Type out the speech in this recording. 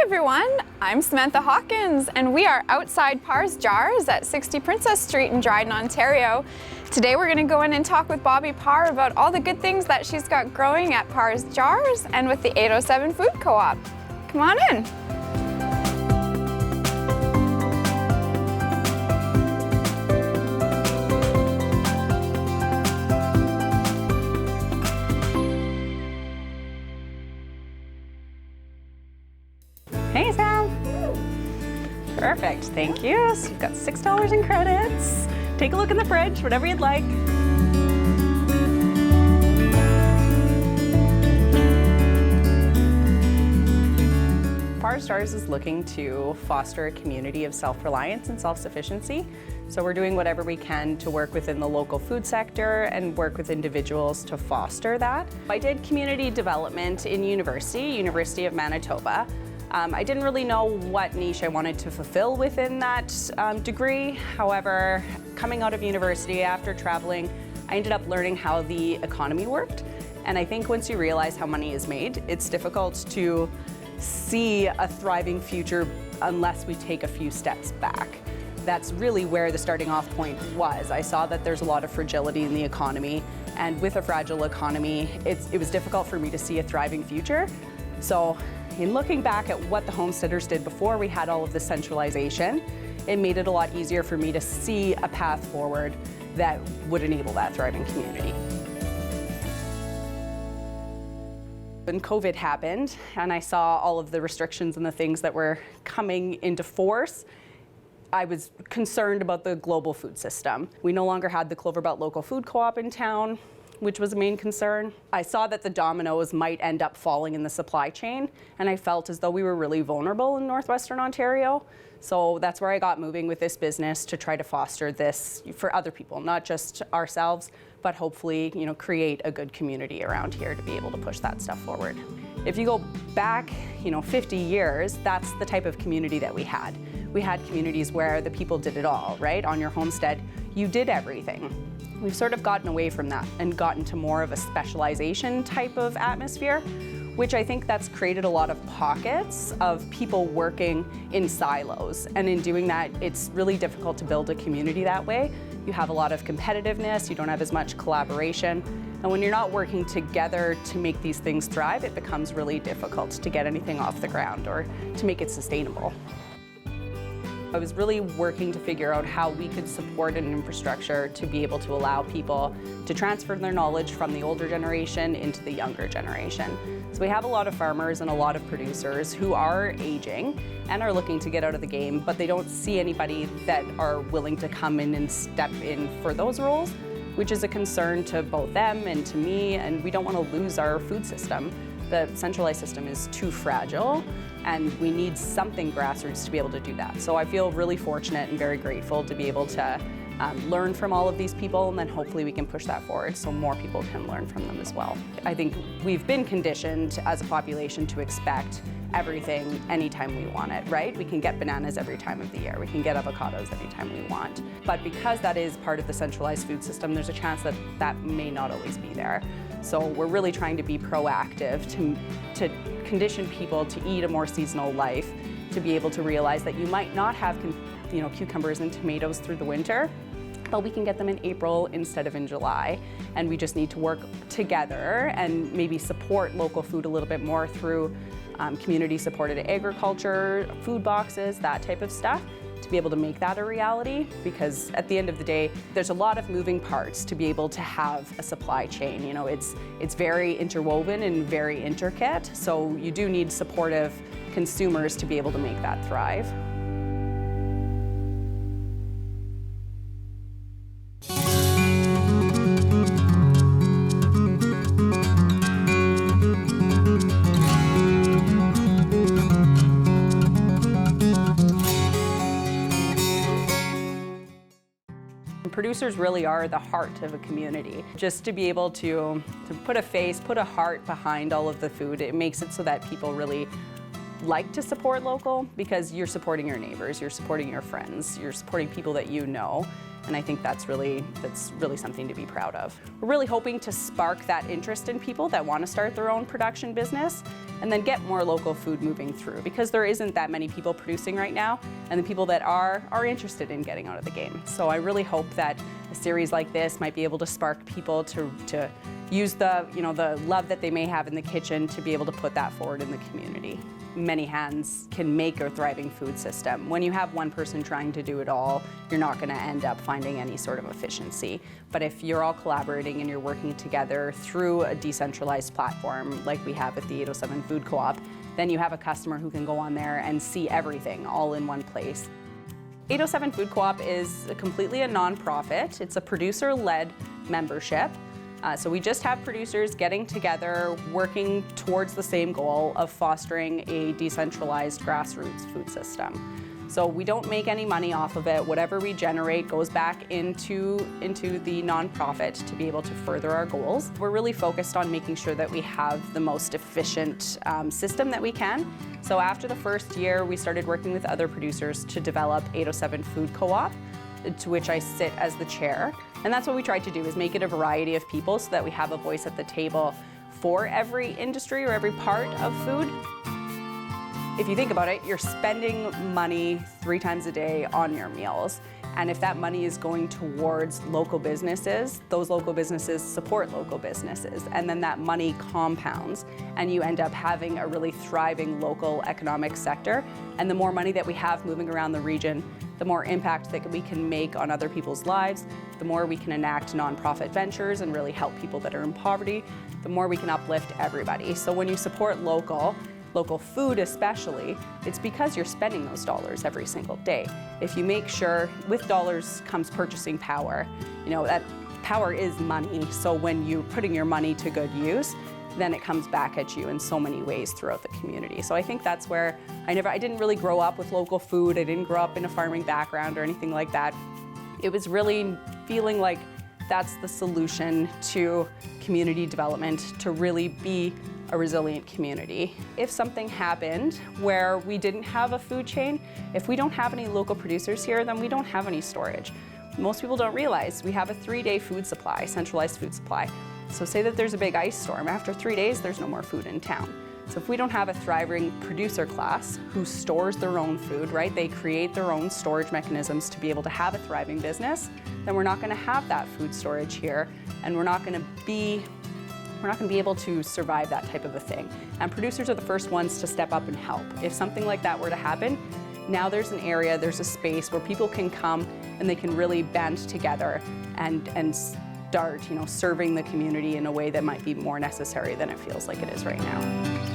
everyone, I'm Samantha Hawkins and we are outside Parr's Jars at 60 Princess Street in Dryden, Ontario. Today we're going to go in and talk with Bobby Parr about all the good things that she's got growing at Parr's Jars and with the 807 Food Co-op. Come on in. Hey, Sam. Perfect, thank you. So you've got $6 in credits. Take a look in the fridge, whatever you'd like. Parr's Jars is looking to foster a community of self-reliance and self-sufficiency. So we're doing whatever we can to work within the local food sector and work with individuals to foster that. I did community development in University of Manitoba. I didn't really know what niche I wanted to fulfill within that degree. However, coming out of university after traveling, I ended up learning how the economy worked. And I think once you realize how money is made, it's difficult to see a thriving future unless we take a few steps back. That's really where the starting off point was. I saw that there's a lot of fragility in the economy, and with a fragile economy, it was difficult for me to see a thriving future. So in looking back at what the homesteaders did before we had all of this centralization, it made it a lot easier for me to see a path forward that would enable that thriving community. When COVID happened and I saw all of the restrictions and the things that were coming into force, I was concerned about the global food system. We no longer had the Cloverbelt Local Food Co-op in town, which was a main concern. I saw that the dominoes might end up falling in the supply chain, and I felt as though we were really vulnerable in Northwestern Ontario. So that's where I got moving with this business to try to foster this for other people, not just ourselves, but hopefully, create a good community around here to be able to push that stuff forward. If you go back, 50 years, that's the type of community that we had. We had communities where the people did it all, right? On your homestead, you did everything. We've sort of gotten away from that and gotten to more of a specialization type of atmosphere, which I think that's created a lot of pockets of people working in silos. And in doing that, it's really difficult to build a community that way. You have a lot of competitiveness, you don't have as much collaboration. And when you're not working together to make these things thrive, it becomes really difficult to get anything off the ground or to make it sustainable. I was really working to figure out how we could support an infrastructure to be able to allow people to transfer their knowledge from the older generation into the younger generation. So we have a lot of farmers and a lot of producers who are aging and are looking to get out of the game, but they don't see anybody that are willing to come in and step in for those roles, which is a concern to both them and to me, and we don't want to lose our food system. The centralized system is too fragile, and we need something grassroots to be able to do that. So I feel really fortunate and very grateful to be able to learn from all of these people, and then hopefully we can push that forward so more people can learn from them as well. I think we've been conditioned as a population to expect everything anytime we want it, right? We can get bananas every time of the year. We can get avocados anytime we want. But because that is part of the centralized food system, there's a chance that that may not always be there. So we're really trying to be proactive to condition people to eat a more seasonal life, to be able to realize that you might not have cucumbers and tomatoes through the winter, but we can get them in April instead of in July. And we just need to work together and maybe support local food a little bit more through community-supported agriculture, food boxes, that type of stuff, to be able to make that a reality. Because at the end of the day, there's a lot of moving parts to be able to have a supply chain. It's very interwoven and very intricate, so you do need supportive consumers to be able to make that thrive. Producers really are the heart of a community. Just to be able to put a face, put a heart behind all of the food, it makes it so that people really like to support local, because you're supporting your neighbors, you're supporting your friends, you're supporting people that you know. And I think that's really something to be proud of. We're really hoping to spark that interest in people that want to start their own production business and then get more local food moving through, because there isn't that many people producing right now, and the people that are interested in getting out of the game. So I really hope that a series like this might be able to spark people to use the love that they may have in the kitchen to be able to put that forward in the community. Many hands can make a thriving food system. When you have one person trying to do it all, you're not going to end up finding any sort of efficiency. But if you're all collaborating and you're working together through a decentralized platform like we have at the 807 Food Co-op, then you have a customer who can go on there and see everything all in one place. 807 Food Co-op is completely a nonprofit. It's a producer-led membership. So we just have producers getting together, working towards the same goal of fostering a decentralized grassroots food system. So we don't make any money off of it. Whatever we generate goes back into the nonprofit to be able to further our goals. We're really focused on making sure that we have the most efficient system that we can. So after the first year, we started working with other producers to develop 807 Food Co-op, to which I sit as the chair. And that's what we tried to do, is make it a variety of people so that we have a voice at the table for every industry or every part of food. If you think about it, you're spending money 3 times a day on your meals. And if that money is going towards local businesses, those local businesses support local businesses. And then that money compounds and you end up having a really thriving local economic sector. And the more money that we have moving around the region, the more impact that we can make on other people's lives, the more we can enact nonprofit ventures and really help people that are in poverty, the more we can uplift everybody. So when you support local food especially, it's because you're spending those dollars every single day. If you make sure, with dollars comes purchasing power. That power is money, so when you're putting your money to good use, then it comes back at you in so many ways throughout the community. So I think that's where I didn't really grow up with local food. I didn't grow up in a farming background or anything like that. It was really feeling like that's the solution to community development, to really be a resilient community. If something happened where we didn't have a food chain, if we don't have any local producers here, then we don't have any storage. Most people don't realize we have a 3-day food supply, centralized food supply. So say that there's a big ice storm. After 3 days, there's no more food in town. So if we don't have a thriving producer class who stores their own food, right? They create their own storage mechanisms to be able to have a thriving business, then we're not going to have that food storage here, and we're not going to be able to survive that type of a thing. And producers are the first ones to step up and help. If something like that were to happen, now there's an area, there's a space where people can come and they can really band together and start, serving the community in a way that might be more necessary than it feels like it is right now.